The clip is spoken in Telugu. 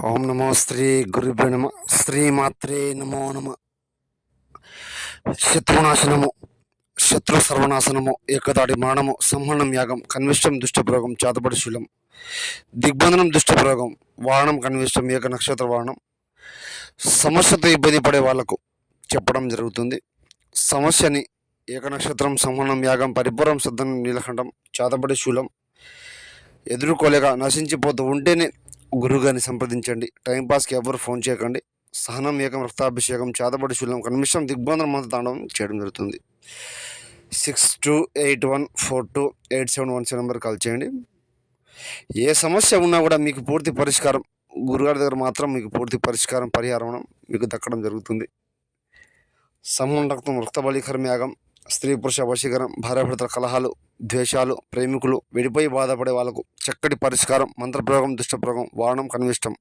ఓం నమో శ్రీ గురుభ్యో నమ. శ్రీమాత్రే నమో నమ. శత్రునాశనము, శత్రు సర్వనాశనము, ఏకదాడి మరణము, సంహరణం యాగం, కన్విష్టం దుష్టప్రయోగం, చాతపడి శూలం, దిగ్బంధనం దుష్టప్రయోగం, వాహనం కన్విష్టం, ఏక నక్షత్ర వాహనం. సమస్యతో ఇబ్బంది పడే వాళ్లకు చెప్పడం జరుగుతుంది. సమస్యని ఏక నక్షత్రం, సంహరణం యాగం, పరిపూర్ణం సిద్ధం, నీలఖండం, చాతపడి శూలం ఎదుర్కోలేక నశించిపోతూ ఉంటేనే గురువుగారిని సంప్రదించండి. టైంపాస్కి ఎవరు ఫోన్ చేయకండి. సహనం, ఏకం, రక్తాభిషేకం, చేతబడి శూలం, కనిమిషం, దిగ్బంధనం మంత్ర తాండవం చేయడం జరుగుతుంది. 6281428717 నెంబర్ కాల్ చేయండి. ఏ సమస్య ఉన్నా కూడా మీకు పూర్తి పరిష్కారం గురుగారి దగ్గర మాత్రం మీకు పూర్తి పరిహారం మీకు దక్కడం జరుగుతుంది. సమూహం రక్తం, రక్తబలీకరం యాగం, స్త్రీ పురుష వశీకరం, భార్యాభర్తల కలహాలు, ద్వేషాలు, ప్రేమికులు విడిపోయి బాధపడే వాళ్ళకు చక్కటి పరిష్కారం, మంత్రప్రయోగం, దుష్టప్రయోగం, వాహనం కనివిష్టం.